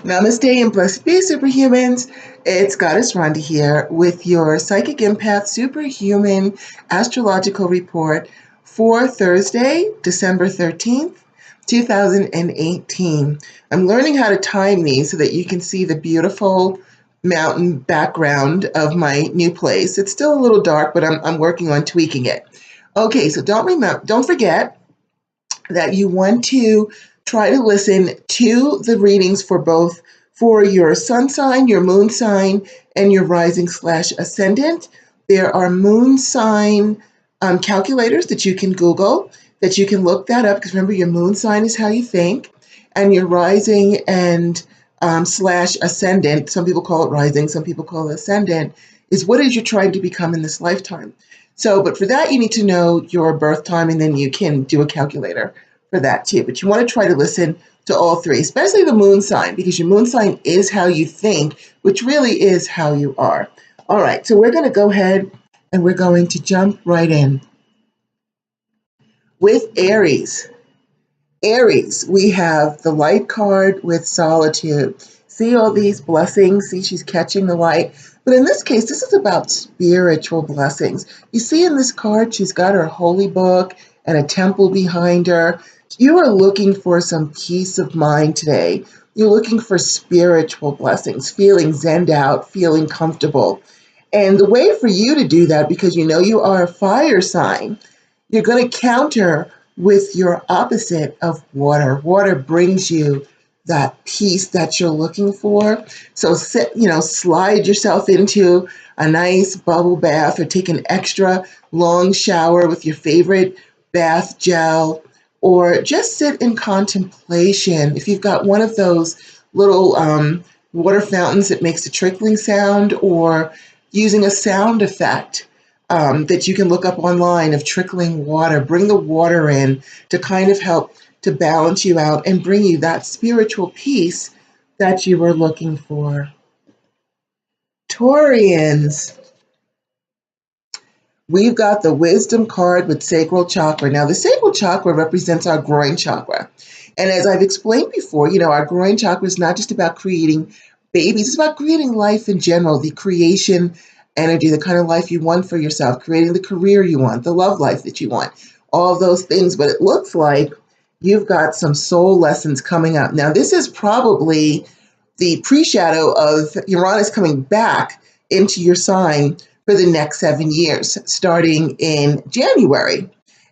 Namaste and Blessed SuperHumans. It's Goddess Rhonda here with your Psychic Empath Superhuman Astrological Report for Thursday, December 13th, 2018. I'm learning how to time these so that you can see the beautiful mountain background of my new place. It's still a little dark, but I'm working on tweaking it. Okay, so don't forget that you want to try to listen to the readings for your sun sign, your moon sign, and your rising/ascendant. There are moon sign calculators that you can Google, that you can look that up, because remember, your moon sign is how you think, and your rising and slash ascendant, some people call it rising, some people call it ascendant, is what is you're trying to become in this lifetime. So, but for that, you need to know your birth time, and then you can do a calculator for that too. But you want to try to listen to all three, especially the moon sign, because your moon sign is how you think, which really is how you are. All right, so we're going to go ahead and we're going to jump right in. With Aries. Aries, we have the light card with solitude. See all these blessings? See, she's catching the light. But in this case, this is about spiritual blessings. You see in this card, she's got her holy book and a temple behind her. You are looking for some peace of mind today. You're looking for spiritual blessings, feeling zenned out, feeling comfortable. And the way for you to do that, because you know you are a fire sign, you're going to counter with your opposite of water. Water brings you that peace that you're looking for. So slide yourself into a nice bubble bath, or take an extra long shower with your favorite bath gel, or just sit in contemplation. If you've got one of those little water fountains that makes a trickling sound, or using a sound effect that you can look up online of trickling water, bring the water in to kind of help to balance you out and bring you that spiritual peace that you were looking for. Taurians. We've got the wisdom card with sacral chakra. Now, the sacral chakra represents our groin chakra. And as I've explained before, our groin chakra is not just about creating babies. It's about creating life in general, the creation energy, the kind of life you want for yourself, creating the career you want, the love life that you want, all of those things. But it looks like you've got some soul lessons coming up. Now, this is probably the pre-shadow of Uranus coming back into your sign for the next 7 years, starting in January.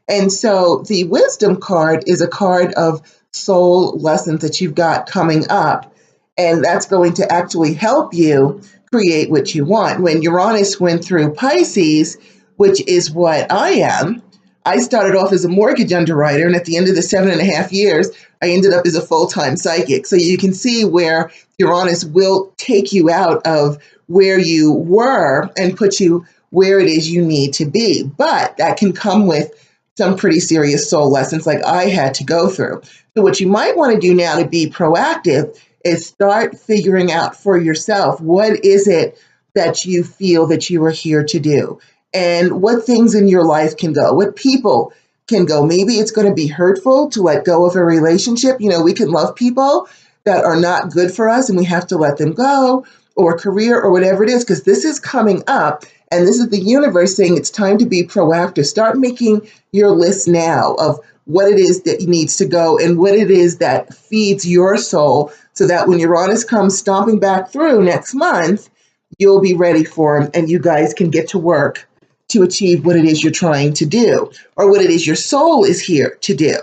And so the wisdom card is a card of soul lessons that you've got coming up. And that's going to actually help you create what you want. When Uranus went through Pisces, which is what I am, I started off as a mortgage underwriter, and at the end of the 7.5 years, I ended up as a full-time psychic. So you can see where Uranus will take you out of where you were and put you where it is you need to be. But that can come with some pretty serious soul lessons like I had to go through. So what you might want to do now to be proactive is start figuring out for yourself, what is it that you feel that you are here to do? And what things in your life can go, what people can go. Maybe it's going to be hurtful to let go of a relationship. We can love people that are not good for us and we have to let them go, or career, or whatever it is, because this is coming up and this is the universe saying it's time to be proactive. Start making your list now of what it is that needs to go and what it is that feeds your soul, so that when Uranus comes stomping back through next month, you'll be ready for him and you guys can get to work to achieve what it is you're trying to do, or what it is your soul is here to do.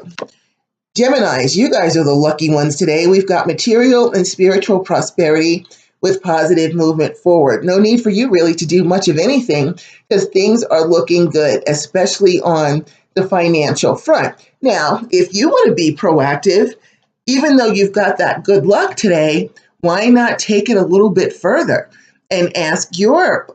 Geminis, you guys are the lucky ones today. We've got material and spiritual prosperity with positive movement forward. No need for you really to do much of anything, because things are looking good, especially on the financial front. Now, if you want to be proactive, even though you've got that good luck today, why not take it a little bit further and ask your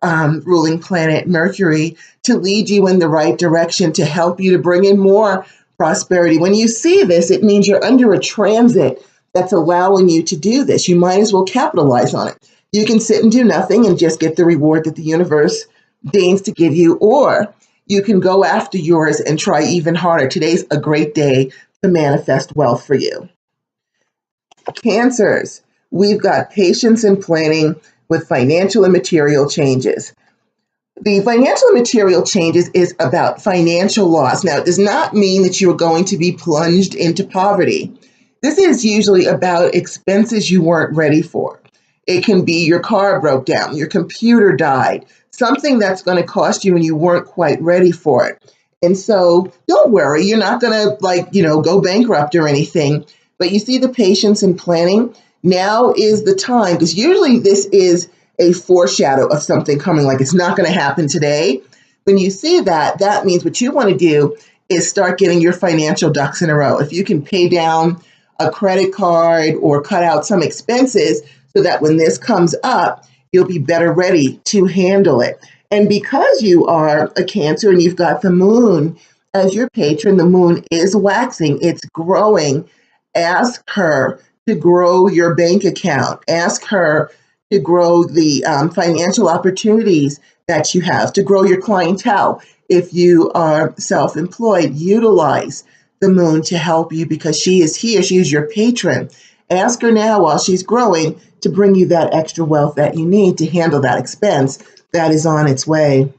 ruling planet, Mercury, to lead you in the right direction, to help you to bring in more prosperity. When you see this, it means you're under a transit that's allowing you to do this. You might as well capitalize on it. You can sit and do nothing and just get the reward that the universe deigns to give you, or you can go after yours and try even harder. Today's a great day to manifest wealth for you. Cancers. we've got patience and planning with financial and material changes. The financial and material changes is about financial loss. Now, it does not mean that you're going to be plunged into poverty. This is usually about expenses you weren't ready for. It can be your car broke down, your computer died, something that's going to cost you and you weren't quite ready for it. And so don't worry, you're not going to go bankrupt or anything. But you see the patience and planning. Now is the time, because usually this is a foreshadow of something coming, like it's not going to happen today. When you see that, that means what you want to do is start getting your financial ducks in a row. If you can pay down a credit card or cut out some expenses so that when this comes up, you'll be better ready to handle it. And because you are a Cancer and you've got the moon as your patron, the moon is waxing, it's growing. Ask her to grow your bank account. Ask her to grow the financial opportunities that you have, to grow your clientele. If you are self-employed, utilize the moon to help you because she is here. She is your patron. Ask her now while she's growing to bring you that extra wealth that you need to handle that expense that is on its way.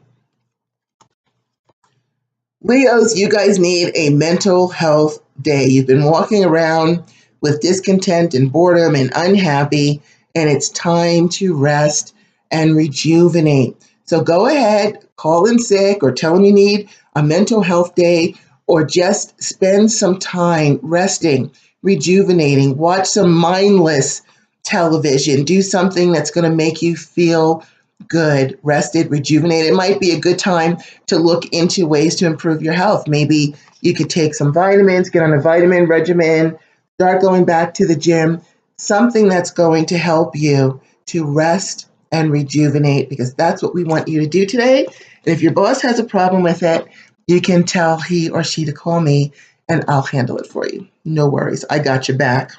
Leos, you guys need a mental health day. You've been walking around with discontent and boredom and unhappy, and it's time to rest and rejuvenate. So go ahead, call in sick or tell them you need a mental health day, or just spend some time resting, rejuvenating, watch some mindless television, do something that's going to make you feel good, rested, rejuvenated. It might be a good time to look into ways to improve your health. Maybe you could take some vitamins, get on a vitamin regimen, start going back to the gym, something that's going to help you to rest and rejuvenate, because that's what we want you to do today. And if your boss has a problem with it, you can tell he or she to call me and I'll handle it for you. No worries. I got your back.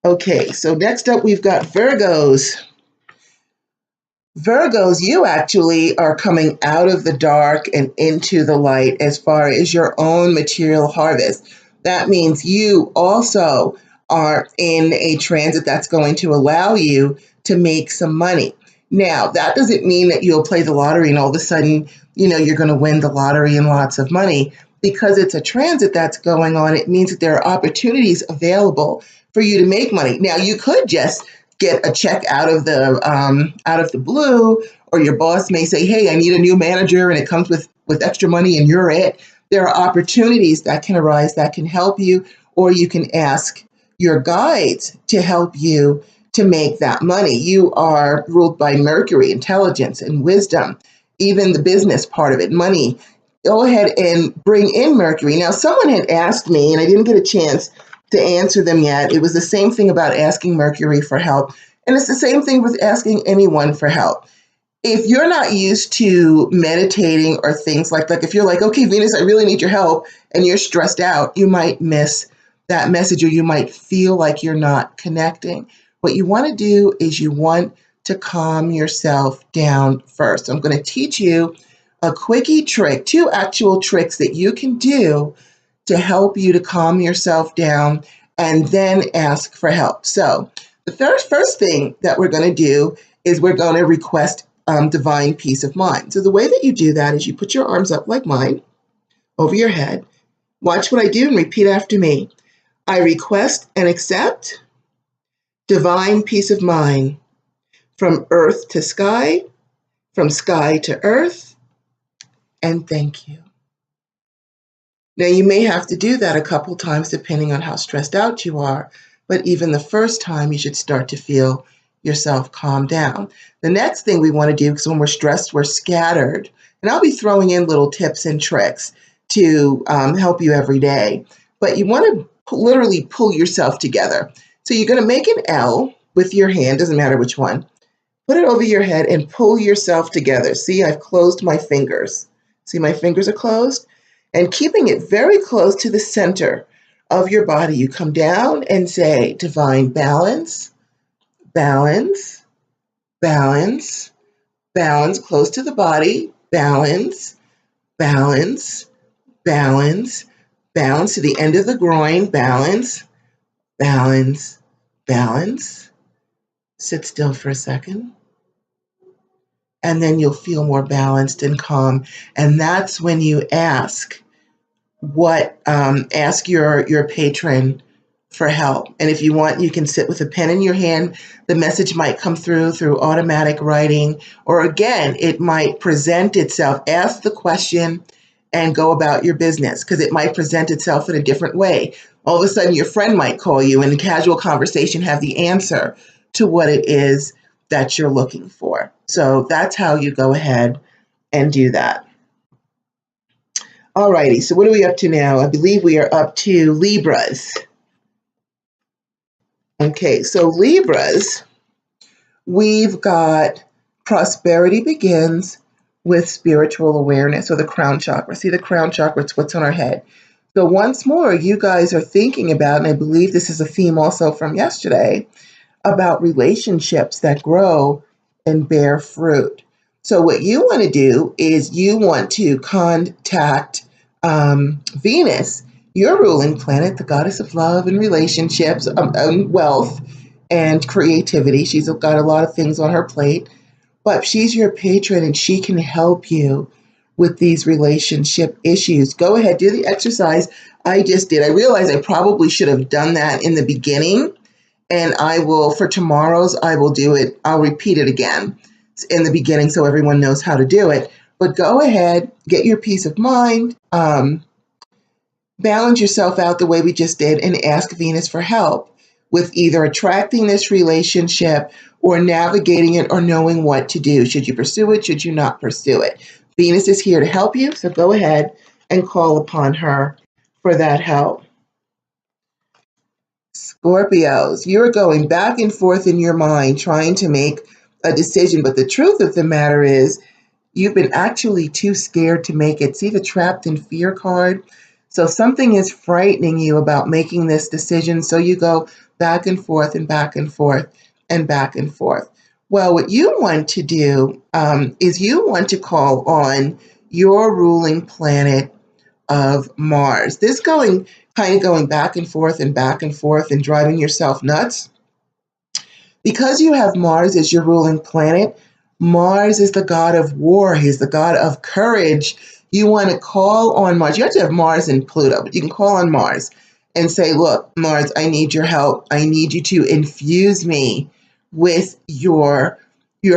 Okay, so next up we've got Virgos. Virgos, you actually are coming out of the dark and into the light as far as your own material harvest. That means you also are in a transit that's going to allow you to make some money. Now, that doesn't mean that you'll play the lottery and all of a sudden, you're going to win the lottery and lots of money. Because it's a transit that's going on, it means that there are opportunities available for you to make money. Now, you could just get a check out of the blue, or your boss may say, hey, I need a new manager, and it comes with extra money and you're it. There are opportunities that can arise that can help you, or you can ask your guides to help you to make that money. You are ruled by Mercury, intelligence and wisdom, even the business part of it, money. Go ahead and bring in Mercury. Now, someone had asked me, and I didn't get a chance to answer them yet. It was the same thing about asking Mercury for help. And it's the same thing with asking anyone for help. If you're not used to meditating or things like if you're like, okay, Venus, I really need your help, and you're stressed out, you might miss that message, or you might feel like you're not connecting. What you want to do is you want to calm yourself down first. I'm going to teach you a quickie trick, 2 actual tricks that you can do to help you to calm yourself down and then ask for help. So the first thing that we're going to do is we're going to request divine peace of mind. So the way that you do that is you put your arms up like mine over your head. Watch what I do and repeat after me. I request and accept divine peace of mind from earth to sky, from sky to earth, and thank you. Now, you may have to do that a couple times depending on how stressed out you are, but even the first time you should start to feel yourself calm down. The next thing we want to do, because when we're stressed, we're scattered, and I'll be throwing in little tips and tricks to help you every day, but you want to literally pull yourself together. So you're going to make an L with your hand, doesn't matter which one. Put it over your head and pull yourself together. See, I've closed my fingers. See, my fingers are closed? And keeping it very close to the center of your body, you come down and say, divine balance, balance, balance, balance, close to the body, balance, balance, balance, balance to the end of the groin, balance, balance, balance. Sit still for a second. And then you'll feel more balanced and calm. And that's when you ask ask your patron for help. And if you want, you can sit with a pen in your hand. The message might come through automatic writing, or again, it might present itself. Ask the question and go about your business, because it might present itself in a different way. All of a sudden, your friend might call you and in casual conversation have the answer to what it is that you're looking for. So that's how you go ahead and do that. Alrighty, so what are we up to now? I believe we are up to Libras. Okay, so Libras, we've got prosperity begins with spiritual awareness, or the crown chakra. See, the crown chakra, it's what's on our head. So once more, you guys are thinking about, and I believe this is a theme also from yesterday, about relationships that grow and bear fruit. So what you want to do is you want to contact Venus, your ruling planet, the goddess of love and relationships, and wealth and creativity. She's got a lot of things on her plate, but she's your patron and she can help you with these relationship issues. Go ahead, do the exercise I just did. I realized I probably should have done that in the beginning, and I will, for tomorrow's, I will do it. I'll repeat it again in the beginning so everyone knows how to do it. But go ahead, get your peace of mind, balance yourself out the way we just did, and ask Venus for help with either attracting this relationship or navigating it or knowing what to do. Should you pursue it? Should you not pursue it? Venus is here to help you, so go ahead and call upon her for that help. Scorpios, you're going back and forth in your mind trying to make a decision, but the truth of the matter is you've been actually too scared to make it. See the trapped in fear card? So something is frightening you about making this decision, so you go back and forth and back and forth and back and forth. Well, what you want to do is you want to call on your ruling planet of Mars. This kind of going back and forth and back and forth and driving yourself nuts. Because you have Mars as your ruling planet, Mars is the god of war. He's the god of courage. You want to call on Mars. You have to have Mars and Pluto, but you can call on Mars and say, look, Mars, I need your help. I need you to infuse me with your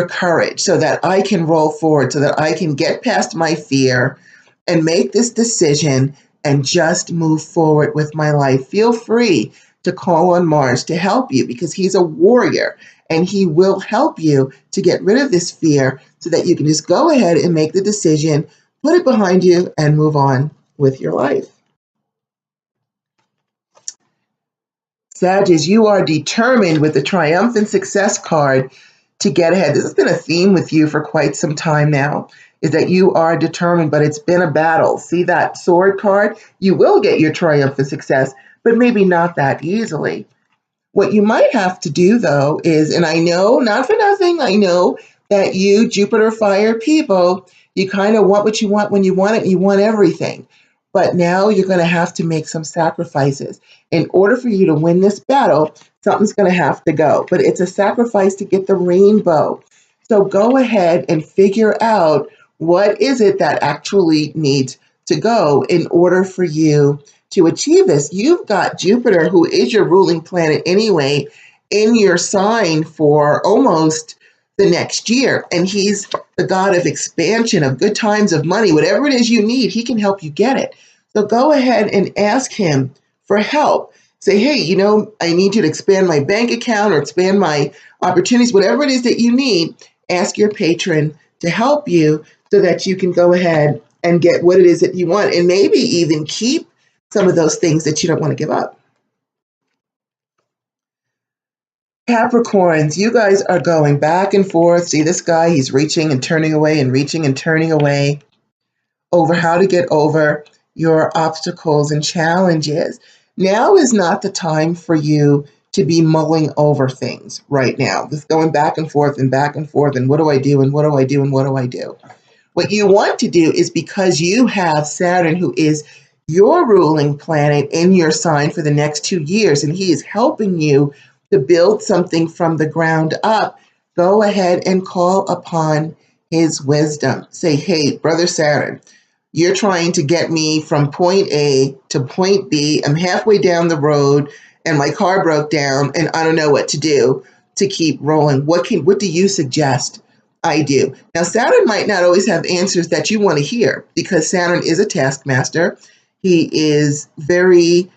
courage so that I can roll forward, so that I can get past my fear and make this decision and just move forward with my life. Feel free to call on Mars to help you, because he's a warrior and he will help you to get rid of this fear so that you can just go ahead and make the decision, put it behind you, and move on with your life. Sagittarius, you are determined with the triumphant success card to get ahead. This has been a theme with you for quite some time now, is that you are determined, but it's been a battle. See that sword card? You will get your triumphant success, but maybe not that easily. What you might have to do, though, is, and I know, not for nothing, I know that you Jupiter fire people, you kind of want what you want when you want it, and you want everything. But now you're going to have to make some sacrifices. In order for you to win this battle, something's going to have to go. But it's a sacrifice to get the rainbow. So go ahead and figure out what is it that actually needs to go in order for you to achieve this. You've got Jupiter, who is your ruling planet anyway, in your sign for almost the next year. And he's the god of expansion, of good times, of money. Whatever it is you need, he can help you get it. So go ahead and ask him for help. Say, hey, I need you to expand my bank account or expand my opportunities. Whatever it is that you need, ask your patron to help you so that you can go ahead and get what it is that you want, and maybe even keep some of those things that you don't want to give up. Capricorns, you guys are going back and forth. See this guy, he's reaching and turning away and reaching and turning away over how to get over your obstacles and challenges. Now is not the time for you to be mulling over things right now. Just going back and forth and back and forth, and what do I do, and what do I do, and what do I do? What you want to do is, because you have Saturn, who is your ruling planet in your sign for the next 2 years, and he is helping you to build something from the ground up, go ahead and call upon his wisdom. Say, hey, Brother Saturn, you're trying to get me from point A to point B. I'm halfway down the road and my car broke down and I don't know what to do to keep rolling. What do you suggest I do? Now, Saturn might not always have answers that you want to hear because Saturn is a taskmaster. He is very,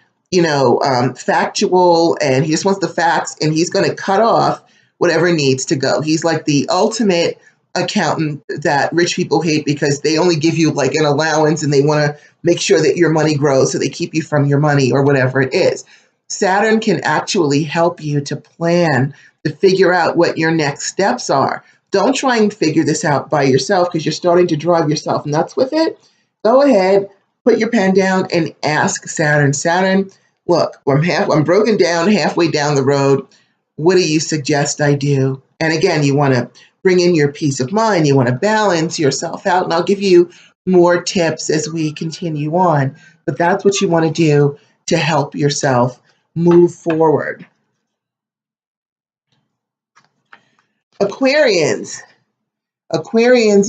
factual, and he just wants the facts, and he's going to cut off whatever needs to go. He's like the ultimate accountant that rich people hate because they only give you like an allowance and they want to make sure that your money grows, so they keep you from your money or whatever it is. Saturn can actually help you to plan, to figure out what your next steps are. Don't try and figure this out by yourself because you're starting to drive yourself nuts with it. Go ahead, put your pen down and ask Saturn. Saturn, look, I'm broken down halfway down the road. What do you suggest I do? And again, you want to bring in your peace of mind. You want to balance yourself out. And I'll give you more tips as we continue on. But that's what you want to do to help yourself move forward. Aquarians,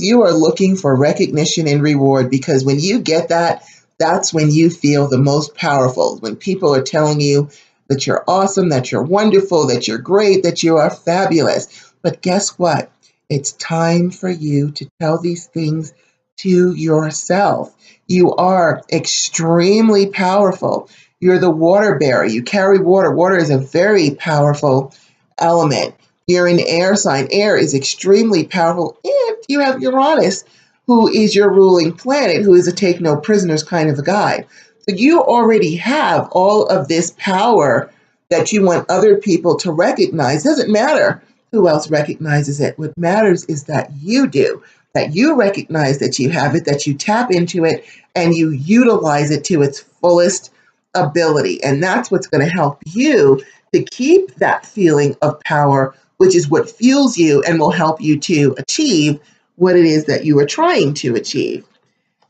you are looking for recognition and reward because when you get that, that's when you feel the most powerful. When people are telling you that you're awesome, that you're wonderful, that you're great, that you are fabulous. But guess what? It's time for you to tell these things to yourself. You are extremely powerful. You're the water bearer. You carry water. Water is a very powerful element. You're an air sign. Air is extremely powerful. And you have Uranus, who is your ruling planet, who is a take no prisoners kind of a guy. So you already have all of this power that you want other people to recognize. Doesn't matter who else recognizes it. What matters is that you do, that you recognize that you have it, that you tap into it, and you utilize it to its fullest ability. And that's what's going to help you to keep that feeling of power, which is what fuels you and will help you to achieve what it is that you are trying to achieve.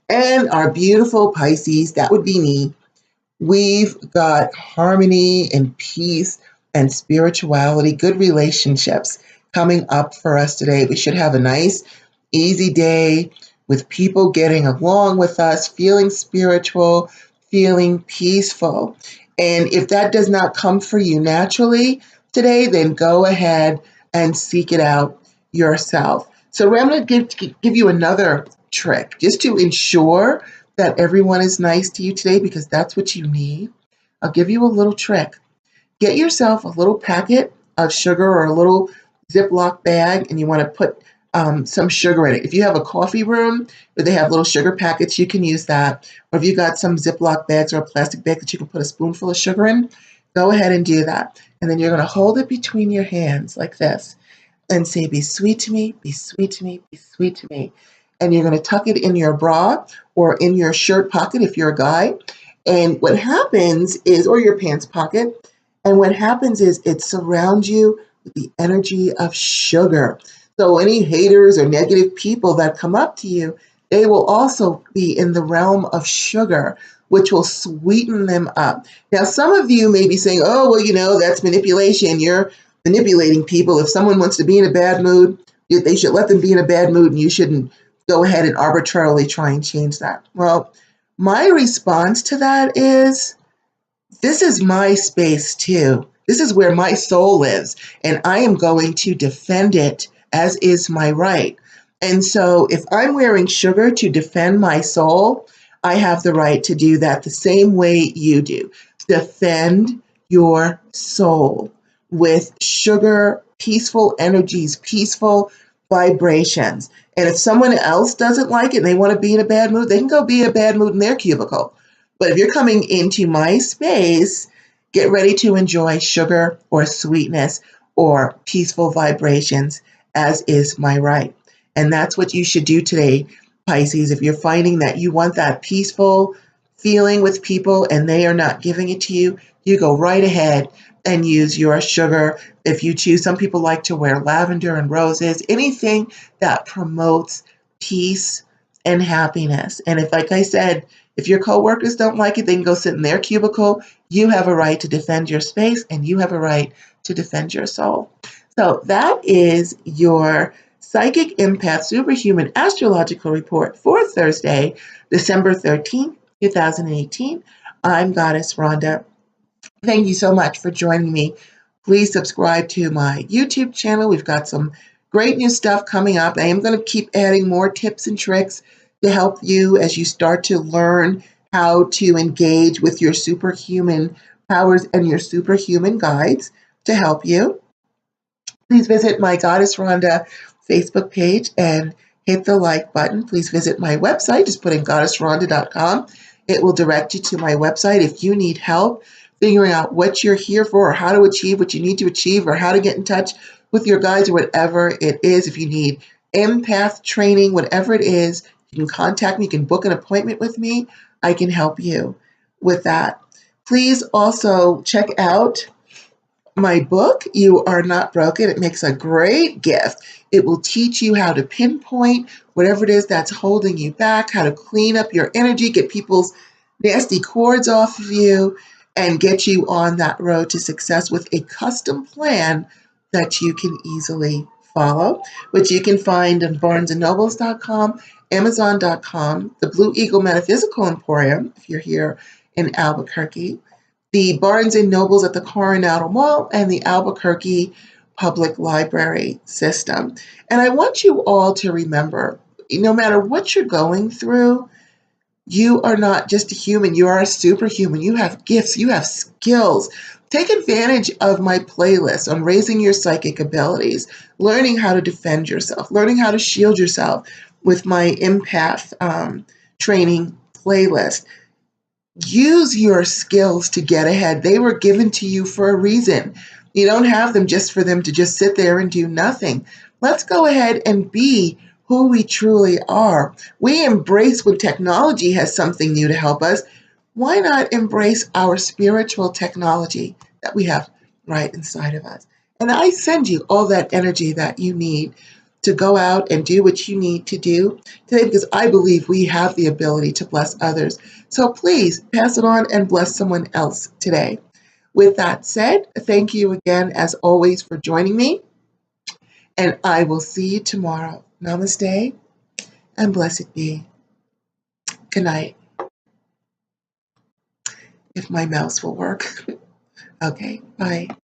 And our beautiful Pisces, that would be me, we've got harmony and peace and spirituality, good relationships coming up for us today. We should have a nice, easy day with people getting along with us, feeling spiritual, feeling peaceful. And if that does not come for you naturally today, then go ahead and seek it out yourself. So I'm going to give you another trick just to ensure that everyone is nice to you today, because that's what you need. I'll give you a little trick. Get yourself a little packet of sugar or a little Ziploc bag, and you want to put some sugar in it. If you have a coffee room where they have little sugar packets, you can use that. Or if you got some Ziploc bags or a plastic bag that you can put a spoonful of sugar in, go ahead and do that. And then you're going to hold it between your hands like this and say, be sweet to me, be sweet to me, be sweet to me. And you're going to tuck it in your bra or in your shirt pocket if you're a guy. And what happens is, or your pants pocket, and what happens is it surrounds you with the energy of sugar. So any haters or negative people that come up to you, they will also be in the realm of sugar, which will sweeten them up. Now, some of you may be saying, oh, well, that's manipulation. You're manipulating people. If someone wants to be in a bad mood, they should let them be in a bad mood, and you shouldn't go ahead and arbitrarily try and change that. Well, my response to that is, this is my space too. This is where my soul lives, and I am going to defend it as is my right. And so if I'm wearing sugar to defend my soul, I have the right to do that the same way you do. Defend your soul with sugar, peaceful energies, peaceful vibrations. And if someone else doesn't like it and they want to be in a bad mood, they can go be in a bad mood in their cubicle. But if you're coming into my space, get ready to enjoy sugar or sweetness or peaceful vibrations, as is my right. And that's what you should do today, Pisces. If you're finding that you want that peaceful feeling with people and they are not giving it to you, you go right ahead and use your sugar. If you choose, some people like to wear lavender and roses, anything that promotes peace and happiness. And if, like I said, If your coworkers don't like it, they can go sit in their cubicle. You have a right to defend your space, and you have a right to defend your soul. So that is your Psychic Empath Superhuman Astrological Report for Thursday, December 13th, 2018. I'm Goddess Rhonda. Thank you so much for joining me. Please subscribe to my YouTube channel. We've got some great new stuff coming up. I am going to keep adding more tips and tricks to help you as you start to learn how to engage with your superhuman powers and your superhuman guides to help you. Please visit my Goddess Rhonda Facebook page and hit the like button. Please visit my website. Just put in goddessrhonda.com. It will direct you to my website if you need help figuring out what you're here for or how to achieve what you need to achieve or how to get in touch with your guides or whatever it is. If you need empath training, whatever it is, you can contact me. You can book an appointment with me. I can help you with that. Please also check out my book, You Are Not Broken. It makes a great gift. It will teach you how to pinpoint whatever it is that's holding you back, how to clean up your energy, get people's nasty cords off of you, and get you on that road to success with a custom plan that you can easily follow, which you can find on barnesandnobles.com, amazon.com, the Blue Eagle Metaphysical Emporium, if you're here in Albuquerque, the Barnes and Nobles at the Coronado Mall, and the Albuquerque Public Library System. And I want you all to remember, no matter what you're going through, you are not just a human, you are a superhuman. You have gifts, you have skills. Take advantage of my playlist on raising your psychic abilities, learning how to defend yourself, learning how to shield yourself with my empath training playlist. Use your skills to get ahead. They were given to you for a reason. You don't have them just for them to just sit there and do nothing. Let's go ahead and be who we truly are. We embrace when technology has something new to help us. Why not embrace our spiritual technology that we have right inside of us? And I send you all that energy that you need to go out and do what you need to do today, because I believe we have the ability to bless others. So please pass it on and bless someone else today. With that said, thank you again, as always, for joining me. And I will see you tomorrow. Namaste and blessed be. Good night. If my mouse will work. Okay, bye.